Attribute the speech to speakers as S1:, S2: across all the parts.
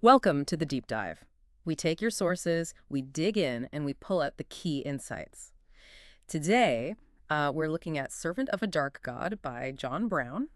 S1: Welcome to the deep dive. We take your sources, we dig in, and we pull out the key insights. Today, we're looking at Servant of a Dark God by John Brown,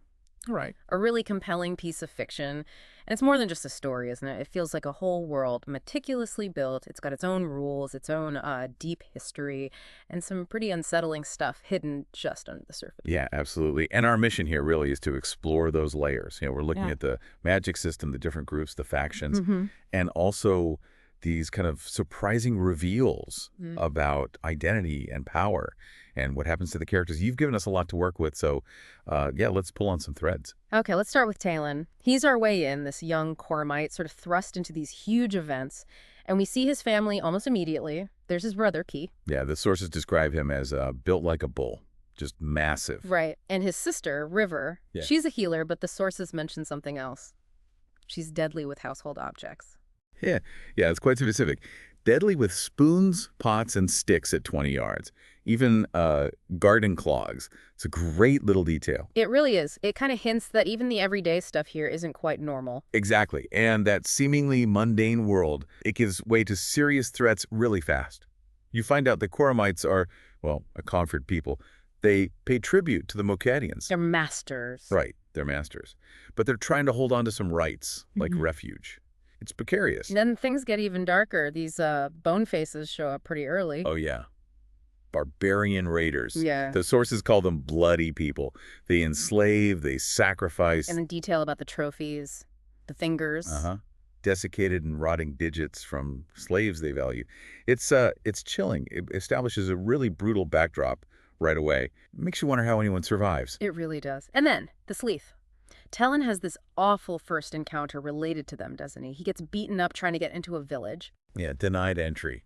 S2: All right.
S1: a really compelling piece of fiction. And it's more than just a story, isn't it? It feels like a whole world meticulously built. It's got its own rules, its own deep history, and some pretty unsettling stuff hidden just under the surface.
S2: Yeah, absolutely. And our mission here really is to explore those layers. We're looking
S1: Yeah.
S2: at the magic system, the different groups, the factions,
S1: Mm-hmm.
S2: and also these kind of surprising reveals
S1: Mm.
S2: about identity and power and what happens to the characters. You've given us a lot to work with, so yeah, let's pull on some threads.
S1: Okay, let's start with Talen. He's our way in, this young Cormite, sort of thrust into these huge events, and we see his family almost immediately. There's his brother, Key.
S2: Yeah, the sources describe him as built like a bull, just massive.
S1: Right. And his sister, River.
S2: Yeah.
S1: She's a healer, but the sources mention something else. She's deadly with household objects.
S2: Yeah, yeah, it's quite specific. Deadly with spoons, pots, and sticks at 20 yards. Even garden clogs. It's a great little detail.
S1: It really is. It kind of hints that even the everyday stuff here isn't quite normal.
S2: Exactly. And that seemingly mundane world, it gives way to serious threats really fast. You find out the Coramites are, well, a conquered people. They pay tribute to the Mokadians.
S1: They're masters.
S2: Right, they're masters. But they're trying to hold on to some rights, like
S1: Mhm.
S2: refuge. It's precarious.
S1: And then things get even darker. These bone faces show up pretty early.
S2: Oh, yeah. Barbarian raiders.
S1: Yeah.
S2: The sources call them bloody people. They enslave, they sacrifice.
S1: And the detail about the trophies, the fingers.
S2: Uh-huh. Desiccated and rotting digits from slaves they value. It's chilling. It establishes a really brutal backdrop right away. It makes you wonder how anyone survives.
S1: It really does. And then, the Sleth. Tellen has this awful first encounter related to them, doesn't he? He gets beaten up trying to get into a village.
S2: Yeah, denied entry.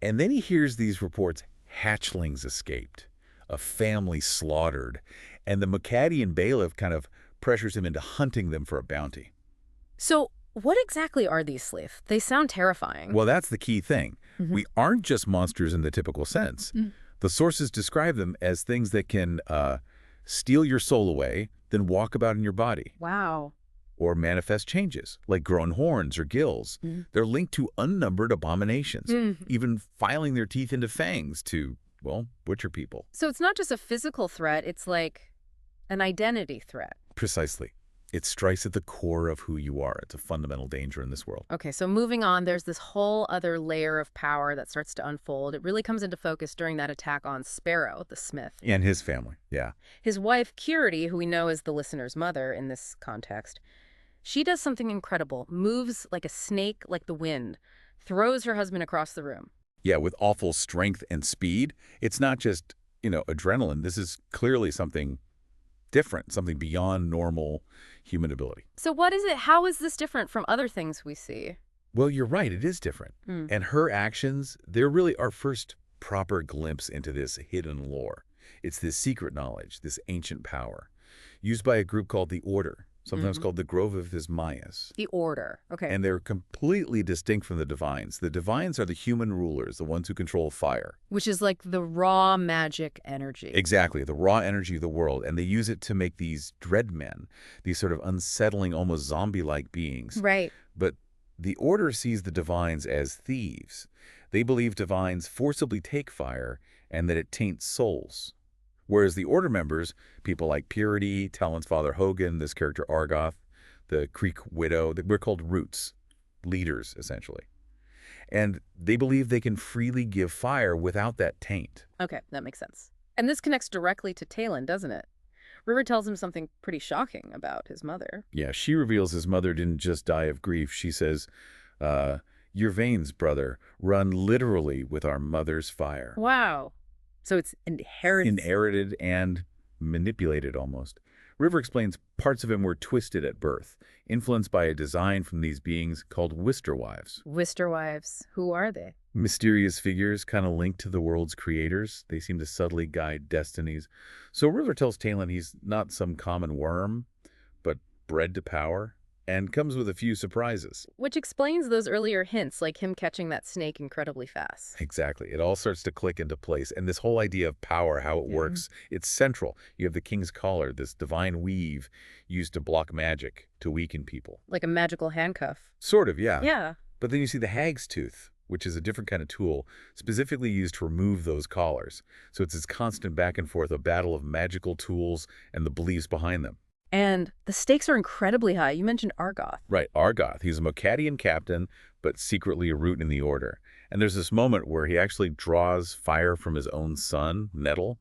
S2: And then he hears these reports. Hatchlings escaped, a family slaughtered, and the Mokadian bailiff kind of pressures him into hunting them for a bounty.
S1: So, what exactly are these Sleth? They sound terrifying.
S2: Well, that's the key thing.
S1: Mhm.
S2: We aren't just monsters in the typical sense.
S1: Mm.
S2: The sources describe them as things that can steal your soul away, then walk about in your body,
S1: Wow.
S2: or manifest changes, like grown horns or gills.
S1: Mm.
S2: They're linked to unnumbered abominations,
S1: Mm.
S2: even filing their teeth into fangs to, well, butcher people.
S1: So it's not just a physical threat, it's like an identity threat.
S2: Precisely. It strikes at the core of who you are. It's a fundamental danger in this world.
S1: Okay, so moving on, there's this whole other layer of power that starts to unfold. It really comes into focus during that attack on Sparrow, the smith.
S2: And his family, yeah.
S1: His wife, Curity, who we know is the listener's mother in this context, she does something incredible, moves like a snake, like the wind, throws her husband across the room.
S2: Yeah, with awful strength and speed. It's not just, adrenaline. This is clearly something different, something beyond normal human ability.
S1: So what is it? How is this different from other things we see?
S2: Well, you're right. It is different.
S1: Hmm.
S2: And her actions, they're really our first proper glimpse into this hidden lore. It's this secret knowledge, this ancient power, used by a group called the Order, sometimes
S1: Mhm.
S2: called the Grove of Ismaias.
S1: The order. Okay.
S2: And they're completely distinct from the Divines. The Divines are the human rulers, the ones who control fire.
S1: Which is like the raw magic energy.
S2: Exactly, the raw energy of the world. And they use it to make these dread men, these sort of unsettling, almost zombie-like beings.
S1: Right.
S2: But the Order sees the Divines as thieves. They believe Divines forcibly take fire and that it taints souls. Whereas the Order members, people like Purity, Talon's father Hogan, this character Argoth, the Creek Widow, we're called roots, leaders, essentially. And they believe they can freely give fire without that taint.
S1: Okay, that makes sense. And this connects directly to Talen, doesn't it? River tells him something pretty shocking about his mother.
S2: Yeah, she reveals his mother didn't just die of grief. She says, your veins, brother, run literally with our mother's fire.
S1: Wow. So it's inherited.
S2: Inherited and manipulated almost. River explains parts of him were twisted at birth, influenced by a design from these beings called Wister wives.
S1: Wister wives. Who are they?
S2: Mysterious figures kind of linked to the world's creators. They seem to subtly guide destinies. So River tells Talen he's not some common worm, but bred to power. and comes with a few surprises.
S1: Which explains those earlier hints, like him catching that snake incredibly fast.
S2: Exactly. It all starts to click into place. And this whole idea of power, how it
S1: Yeah.
S2: works, it's central. You have the king's collar, this divine weave used to block magic, to weaken people.
S1: Like a magical handcuff.
S2: Sort of, yeah.
S1: Yeah.
S2: But then you see the hag's tooth, which is a different kind of tool, specifically used to remove those collars. So it's this constant back and forth, a battle of magical tools and the beliefs behind them.
S1: And the stakes are incredibly high. You mentioned Argoth.
S2: Right, Argoth. He's a Mokadian captain, but secretly a root in the order. And there's this moment where he actually draws fire from his own son, Nettle,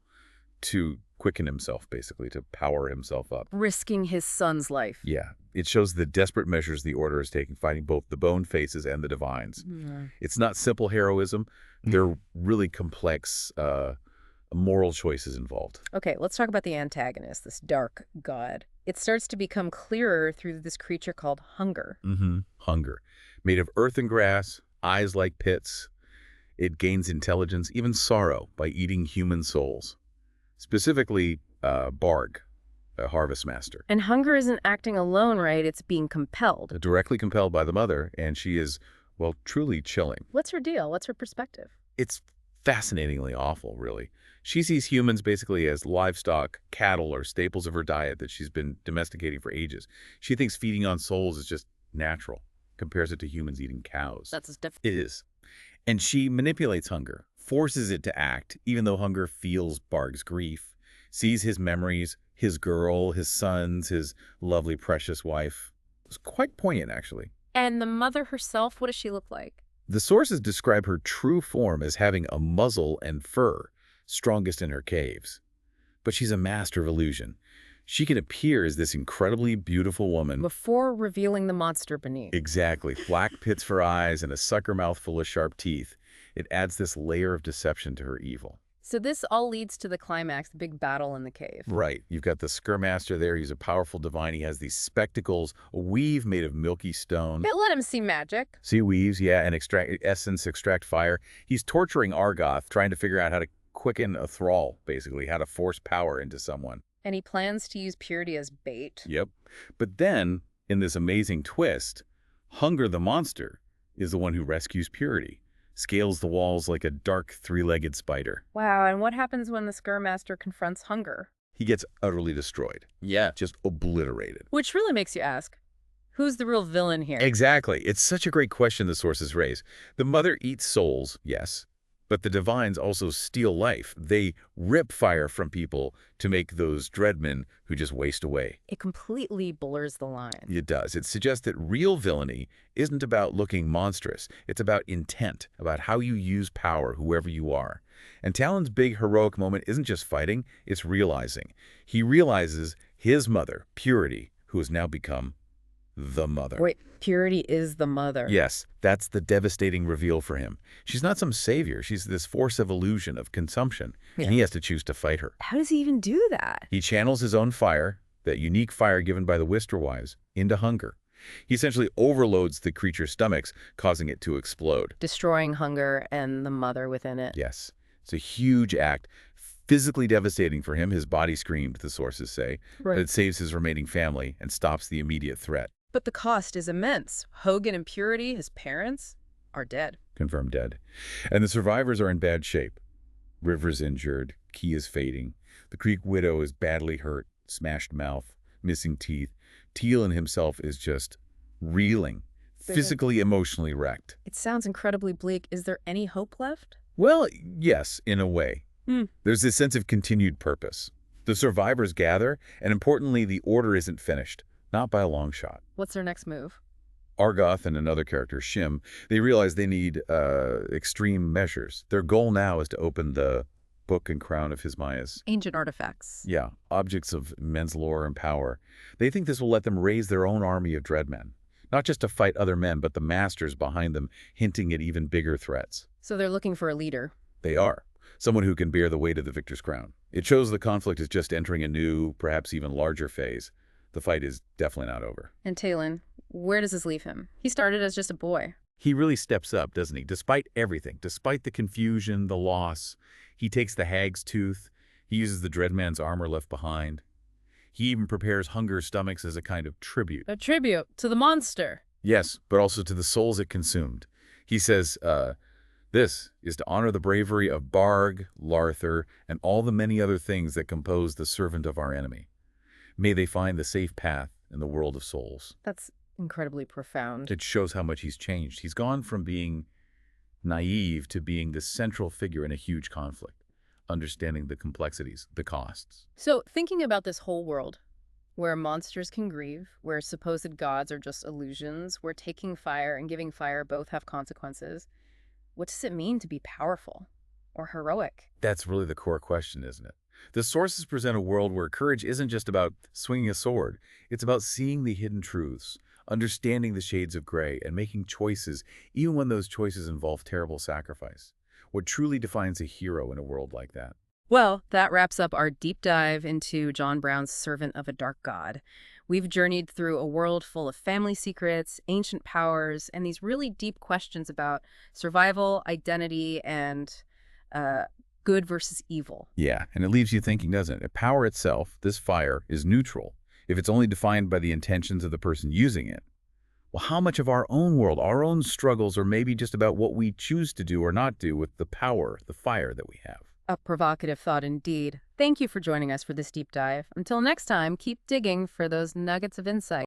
S2: to quicken himself, basically, to power himself up.
S1: Risking his son's life.
S2: Yeah, it shows the desperate measures the Order is taking, fighting both the Bone Faces and the Divines.
S1: Mm.
S2: It's not simple heroism. They're really complex moral choices involved.
S1: Okay, let's talk about the antagonist, this dark god. It starts to become clearer through this creature called Hunger.
S2: Hunger. Made of earth and grass, eyes like pits. It gains intelligence, even sorrow, by eating human souls. Specifically, Barg, a harvest master.
S1: And Hunger isn't acting alone, right? It's being compelled.
S2: Directly compelled by the mother, and she is, well, truly chilling.
S1: What's her deal? What's her perspective?
S2: It's fascinatingly awful, really. She sees humans basically as livestock, cattle, or staples of her diet that she's been domesticating for ages. She thinks feeding on souls is just natural, compares it to humans eating cows.
S1: That's different.
S2: It is. And she manipulates Hunger, forces it to act, even though Hunger feels Barg's grief, sees his memories, his girl, his sons, his lovely, precious wife. It's quite poignant, actually.
S1: And the mother herself, what does she look like?
S2: The sources describe her true form as having a muzzle and fur, strongest in her caves. But she's a master of illusion. She can appear as this incredibly beautiful woman.
S1: Before revealing the monster beneath.
S2: Exactly. Black pits for eyes and a sucker mouth full of sharp teeth. It adds this layer of deception to her evil.
S1: So this all leads to the climax, the big battle in the cave.
S2: Right. You've got the Skurmaster there. He's a powerful divine. He has these spectacles, a weave made of milky stone.
S1: It let him see magic.
S2: See weaves, yeah, and extract essence, extract fire. He's torturing Argoth, trying to figure out how to quicken a thrall, basically, how to force power into someone.
S1: And he plans to use Purity as bait.
S2: Yep. But then, in this amazing twist, Hunger the monster is the one who rescues Purity, scales the walls like a dark three-legged spider.
S1: Wow, and what happens when the Skurmaster confronts Hunger?
S2: He gets utterly destroyed. Yeah. Just obliterated.
S1: Which really makes you ask, who's the real villain here?
S2: Exactly. It's such a great question the sources raise. The mother eats souls, yes, but the divines also steal life. They rip fire from people to make those dreadmen who just waste away.
S1: It completely blurs the line.
S2: It does. It suggests that real villainy isn't about looking monstrous. It's about intent, about how you use power, whoever you are. And Talen's big heroic moment isn't just fighting, it's realizing. He realizes his mother, Purity, who has now become the mother.
S1: Wait, Purity is the mother.
S2: Yes, that's the devastating reveal for him. She's not some savior. She's this force of illusion, of consumption, and he has to choose to fight her.
S1: How does he even do that?
S2: He channels his own fire, that unique fire given by the Wister wives, into Hunger. He essentially overloads the creature's stomachs, causing it to explode.
S1: Destroying Hunger and the mother within it.
S2: Yes, it's a huge act, physically devastating for him. His body screamed, the sources say, but it saves his remaining family and stops the immediate threat.
S1: But the cost is immense. Hogan and Purity, his parents, are dead.
S2: Confirmed dead. And the survivors are in bad shape. River's injured. Key is fading. The Creek widow is badly hurt, smashed mouth, missing teeth. Talen himself is just reeling, physically, emotionally wrecked.
S1: It sounds incredibly bleak. Is there any hope left?
S2: Well, yes, in a way. There's this sense of continued purpose. The survivors gather, and importantly, the order isn't finished. Not by a long shot.
S1: What's their next move?
S2: Argoth and another character, Shim, they realize they need extreme measures. Their goal now is to open the Book and Crown of Hismayas.
S1: Ancient artifacts.
S2: Yeah, objects of immense lore and power. They think this will let them raise their own army of dreadmen. Not just to fight other men, but the masters behind them, hinting at even bigger threats.
S1: So they're looking for a leader.
S2: They are. Someone who can bear the weight of the victor's crown. It shows the conflict is just entering a new, perhaps even larger phase. The fight is definitely not over.
S1: And Talen, where does this leave him? He started as just a boy.
S2: He really steps up, doesn't he? Despite everything, despite the confusion, the loss, he takes the hag's tooth. He uses the Dreadman's armor left behind. He even prepares hunger stomachs as a kind of tribute.
S1: A tribute to the monster.
S2: Yes, but also to the souls it consumed. He says, this is to honor the bravery of Barg, Larthur, and all the many other things that compose the servant of our enemy. May they find the safe path in the world of souls.
S1: That's incredibly profound.
S2: It shows how much he's changed. He's gone from being naive to being the central figure in a huge conflict, understanding the complexities, the costs.
S1: So, thinking about this whole world, where monsters can grieve, where supposed gods are just illusions, where taking fire and giving fire both have consequences, what does it mean to be powerful or heroic?
S2: That's really the core question, isn't it? The sources present a world where courage isn't just about swinging a sword. It's about seeing the hidden truths, understanding the shades of gray, and making choices, even when those choices involve terrible sacrifice. What truly defines a hero in a world like that?
S1: Well, that wraps up our deep dive into John Brown's Servant of a Dark God. We've journeyed through a world full of family secrets, ancient powers, and these really deep questions about survival, identity, and good versus evil.
S2: Yeah, and it leaves you thinking, doesn't it? Power itself, this fire, is neutral if it's only defined by the intentions of the person using it. Well, how much of our own world, our own struggles, are maybe just about what we choose to do or not do with the power, the fire that we have?
S1: A provocative thought indeed. Thank you for joining us for this deep dive. Until next time, keep digging for those nuggets of insight.